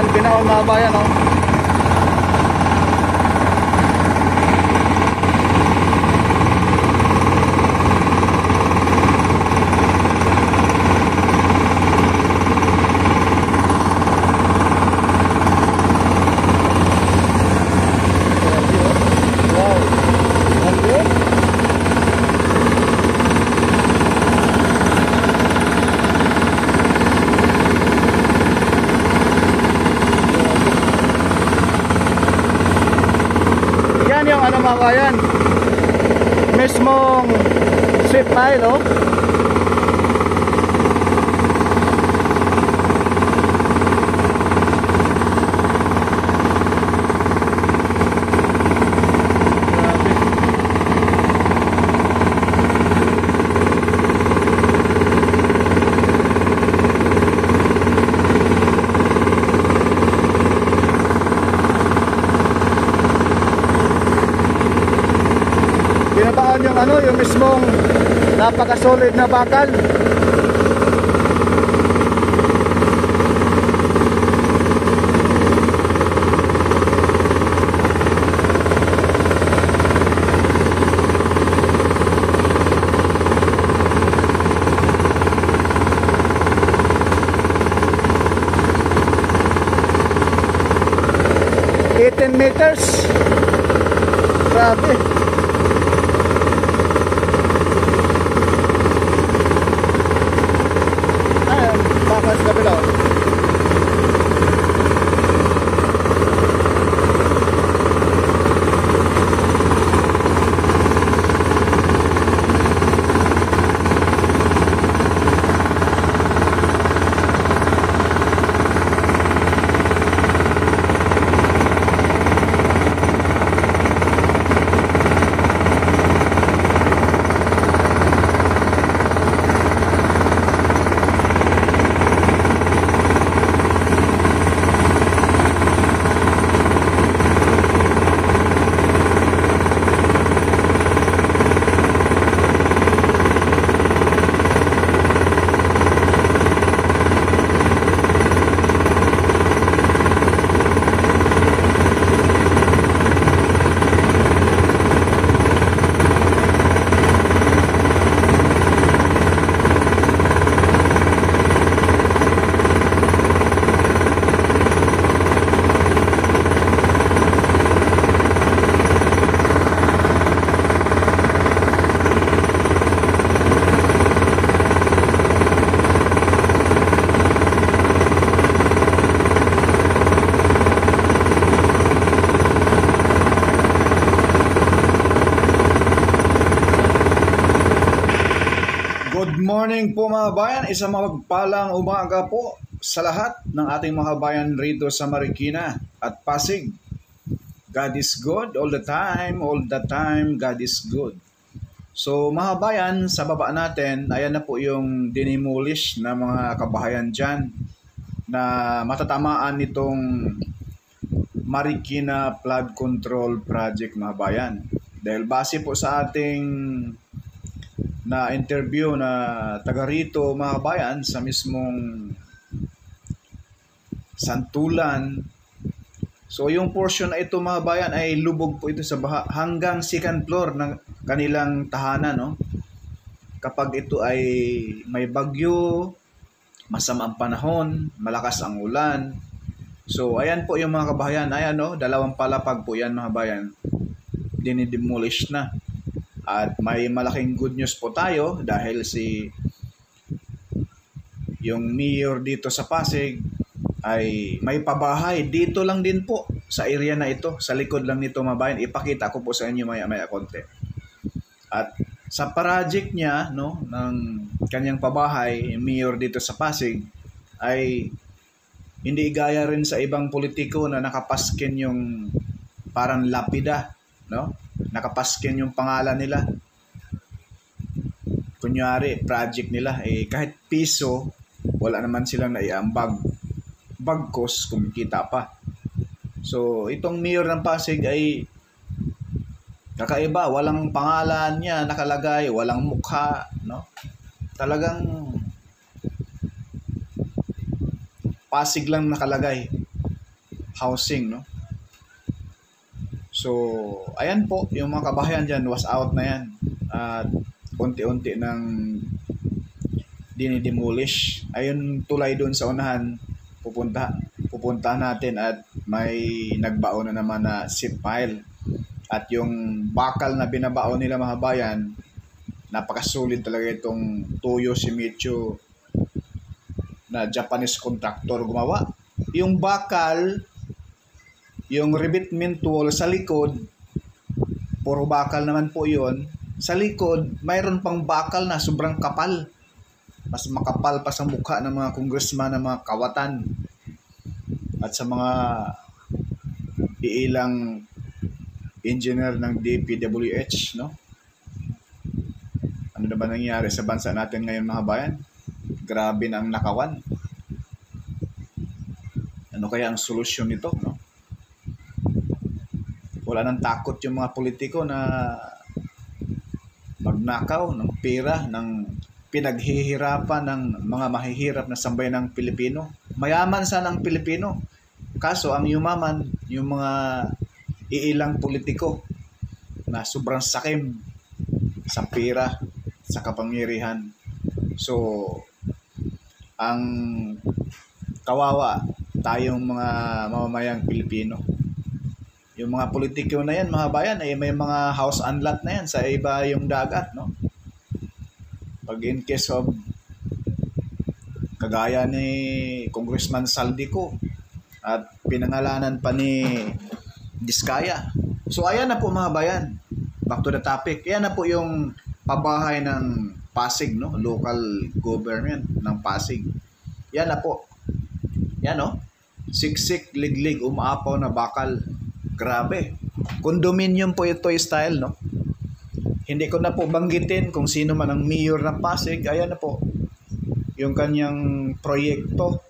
Yan, binaon mga bayan, oh. Yung ano mga bayan, mismong sweet mile, oh. Binataan yung ano, yung mismong napaka-solid na bakal. $18 grabe. Bakas kabila. Good morning po mga bayan, isang mapagpalang umaga po sa lahat ng ating mga bayan rito sa Marikina at Pasig. God is good all the time God is good. So mga bayan, sa baba natin, ayan na po yung dinimolish na mga kabahayan dyan na matatamaan nitong Marikina Flood Control Project mga bayan. Dahil base po sa ating na interview na taga rito mga bayan sa mismong Santulan. So yung portion na ito mga bayan ay lubog po ito sa baha hanggang second floor ng kanilang tahanan, no? Kapag ito ay may bagyo, masamang panahon, malakas ang ulan. So ayan po yung mga kabahayan, ayan, no? Dalawang palapag po yan mga bayan, dinidemolish na. At may malaking good news po tayo dahil yung mayor dito sa Pasig ay may pabahay dito lang din po sa area na ito, sa likod lang nito mga bayan. Ipakita ko po sa inyo maya konti. At sa project niya, no, ng kanyang pabahay, mayor dito sa Pasig, ay hindi gaya rin sa ibang politiko na nakapaskin yung parang lapida, no? Nakapaskin yung pangalan nila. Kunyari, project nila, kahit piso, wala naman silang naiambag. Bagkos, kumikita pa. So, itong mayor ng Pasig ay kakaiba. Walang pangalan niya nakalagay, walang mukha, no? Talagang Pasig lang nakalagay. housing, no? So, ayan po, yung mga kabahayan dyan, was out na yan. At unti-unti nang dinidemolish. Ayun, tulay doon sa unahan, pupunta natin at may nagbaon na naman na zip file. At yung bakal na binabaon nila mga bayan, napakasulit talaga itong Toyo Shimizu na Japanese contractor gumawa. Yung bakal, yung revetment wall sa likod, puro bakal naman po yun. Sa likod, mayroon pang bakal na sobrang kapal. Mas makapal pa sa mukha ng mga congressman ng mga kawatan. At sa mga iilang engineer ng DPWH, no? Ano na ba nangyari sa bansa natin ngayon mga bayan? Grabe na ang nakawan. Ano kaya ang solusyon nito, no? Wala nang takot yung mga politiko na magnakaw ng pera, ng pinaghihirapan ng mga mahihirap na sambayan ng Pilipino. Mayaman sana ang Pilipino. Kaso ang yumaman, yung mga iilang politiko na sobrang sakim sa pera, sa kapangyarihan. So, ang kawawa tayong mga mamamayang Pilipino. Yung mga politiko na yan, mga bayan, ay may mga house and lot na yan sa iba yung dagat, no? Pag in case of kagaya ni Congressman Saldico at pinangalanan pa ni Diskaya. So, ayan na po mga bayan. Back to the topic. Ayan na po yung pabahay ng Pasig, no? Local government ng Pasig. Yan na po. Yan, no? Siksik, liglig, umaapaw na bakal. Grabe. Condominium po ito yung style, no? Hindi ko na po banggitin kung sino man ang mayor ng Pasig. Ayan na po. Yung kanyang proyekto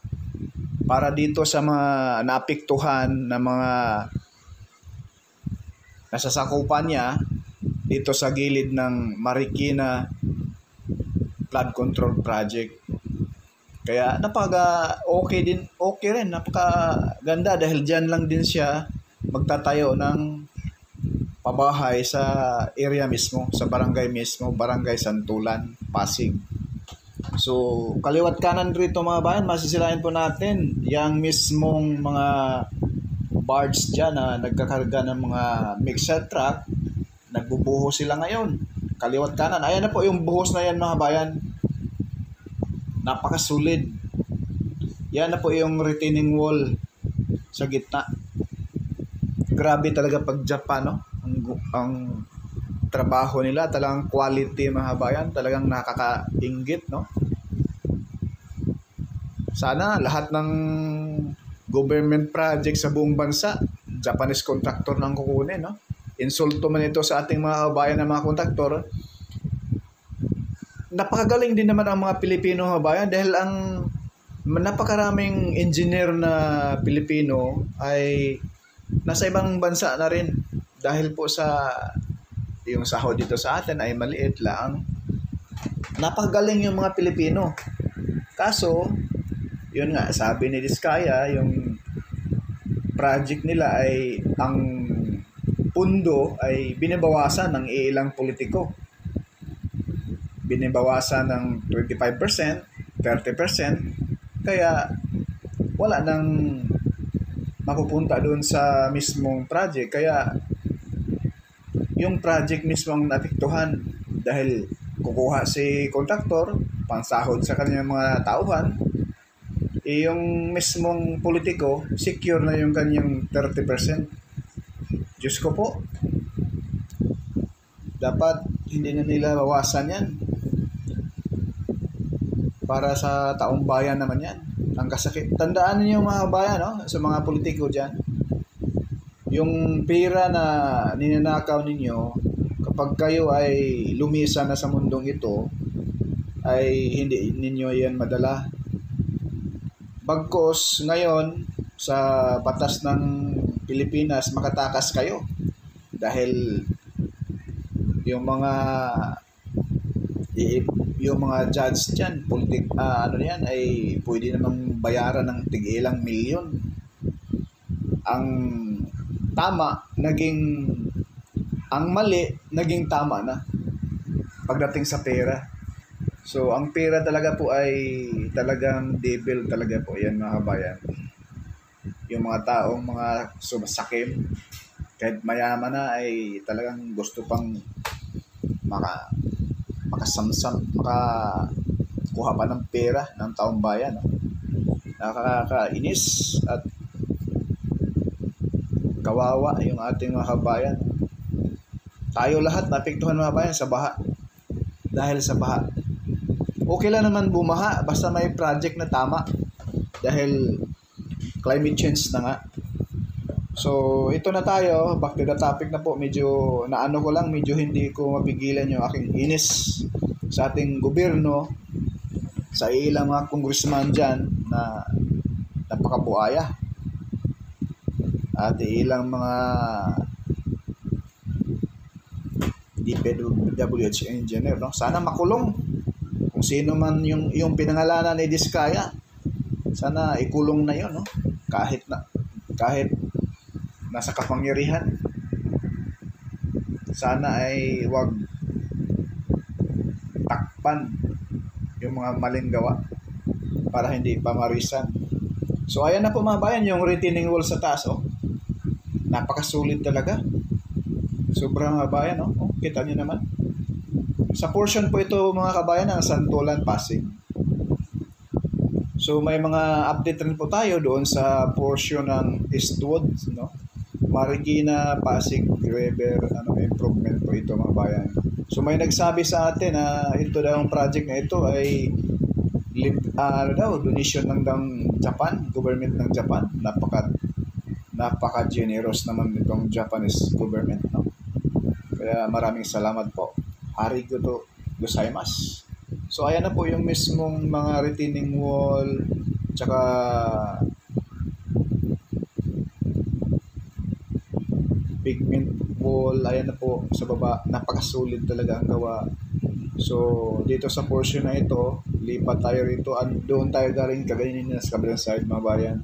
para dito sa mga naapektuhan na mga nasasakupan niya dito sa gilid ng Marikina Flood Control Project. Kaya okay rin, napakaganda dahil dyan lang din siya magtatayo ng pabahay sa area mismo, sa barangay mismo, Barangay Santulan, Pasig. So, kaliwat kanan rito mga bayan, masisilayan po natin yung mismong mga barge dyan na nagkakarga ng mga mixer truck. Nagbubuhos sila ngayon. Kaliwat kanan. Ayan na po yung buhos na yan mga bayan. Napakasulid. Yan na po yung retaining wall sa gitna. Grabe talaga pag Japan, no? Ang trabaho nila, talagang quality mga bayan, talagang nakakainggit, no? Sana lahat ng government project sa buong bansa, Japanese contractor nang kukunin, no? Insulto man ito sa ating mga kabayan na mga kontraktor. Napakagaling din naman ang mga Pilipino mga bayan dahil ang napakaraming engineer na Pilipino ay nasa ibang bansa na rin dahil po sa yung sahod dito sa atin ay maliit lang. Napakagaling yung mga Pilipino. Kaso, yun nga, sabi ni Diskaya, yung project nila ay ang pundo ay binibawasan ng ilang politiko. Binibawasan ng 25%, 30%, kaya wala nang mapupunta doon sa mismong project. Kaya yung project mismong naapektuhan dahil kukuha si kontraktor, pangsahod sa kanyang mga tauhan, yung mismong politiko, secure na yung kanyang 30%. Diyos ko po, dapat hindi na nila bawasan yan. Para sa taong bayan naman yan. Ang kasakit. Tandaan niyo mga bayan, no? Sa mga politiko dyan. Yung pera na ninanakaw ninyo, kapag kayo ay lumisa na sa mundong ito, ay hindi ninyo yan madala. Bagkos ngayon, sa batas ng Pilipinas, makatakas kayo. Dahil yung mga judge dyan, ay pwede namang bayaran ng tig-ilang milyon. ang tama naging, ang mali naging tama na pagdating sa pera. So ang pera talaga po ay talagang devil talaga po yan mga kabayan. Yung mga taong mga sumasakim, kahit mayaman na ay talagang gusto pang makasamsam, makakuha pa ng pera ng taong bayan. No? Nakakainis at kawawa yung ating mga kabayan. Tayo lahat naapektuhan mga kabayan sa baha. Dahil sa baha. Okay lang naman bumaha basta may project na tama. Dahil climate change na nga. So, ito na tayo. Back to the topic na po. Medyo naano ko lang, medyo hindi ko mapigilan yung aking inis sa ating gobyerno, sa ilang mga congressman dyan na napakabuaya. At ilang mga DPWH engineer. No? Sana makulong. Kung sino man yung pinangalanan ni Diskaya, sana ikulong na yun. No? Kahit nasa kapangyarihan, sana ay wag takpan yung mga maling gawa para hindi pamarisan. So ayan na po mga bayan, yung retaining wall sa taas. Oh. Napakasulit talaga. Sobrang mga bayan. Oh, kita nyo naman. Sa portion po ito mga kabayan ng Santolan, Pasig. So may mga update rin po tayo doon sa portion ng Eastwood, no? Marikina, Pasig River, improvement po ito mga bayan. So may nagsabi sa atin na ito daw ang project na ito ay donation ng Japan, government ng Japan. Napaka-generous naman itong Japanese government, no? Kaya maraming salamat po. Arigato gozaimasu. So ayan na po yung mismong mga retaining wall, tsaka pigment wall. Ayan na po sa baba. Napakasulit talaga ang gawa. So dito sa portion na ito, lipat tayo rito. Doon tayo galing kagainin na sa kabilang side mga bayan.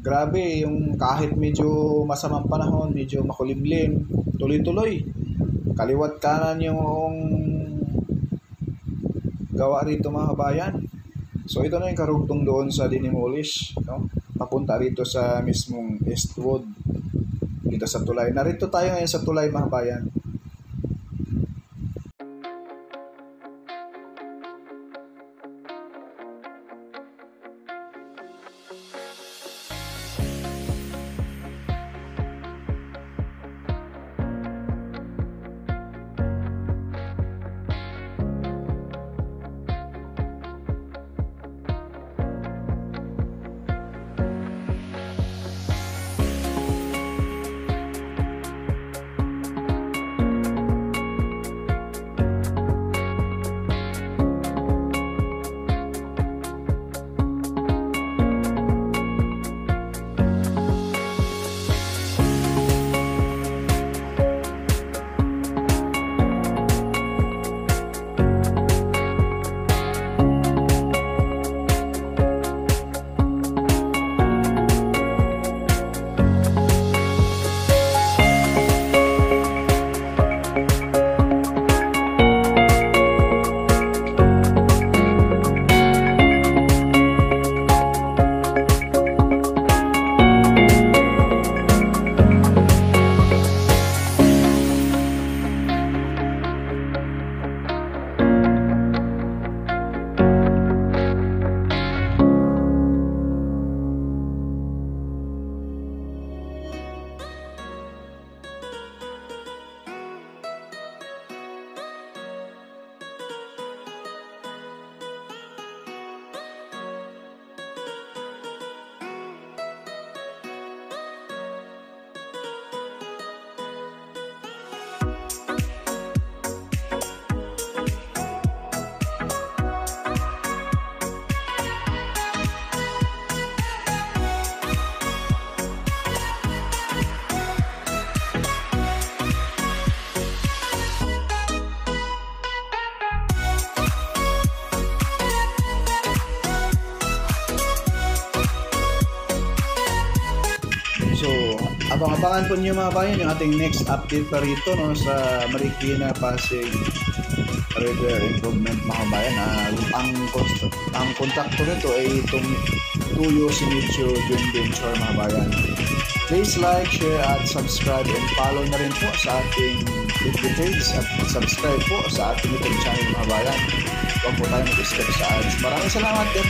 Grabe, yung kahit medyo masamang panahon, medyo makulimlim, tuloy-tuloy. Kaliwat kanan yung gawa rito mga kabayan. So ito na yung karugtong doon sa dinimolish, no? Papunta rito sa mismong Eastwood, dito sa tulay. Narito tayo ngayon sa tulay mga kabayan. abang-abangan po niyo mga bayan yung ating next update pa rito, no, sa Marikina Pasig River Improvement mga bayan. Ang kontrakto nito ay itong Tuyo Shimizu Joint Venture mga bayan. Please like, share at subscribe and follow na rin po sa ating FB page at subscribe po sa ating YouTube channel mga bayan. Huwag po tayo mag-skip sa ads. Maraming salamat, Def.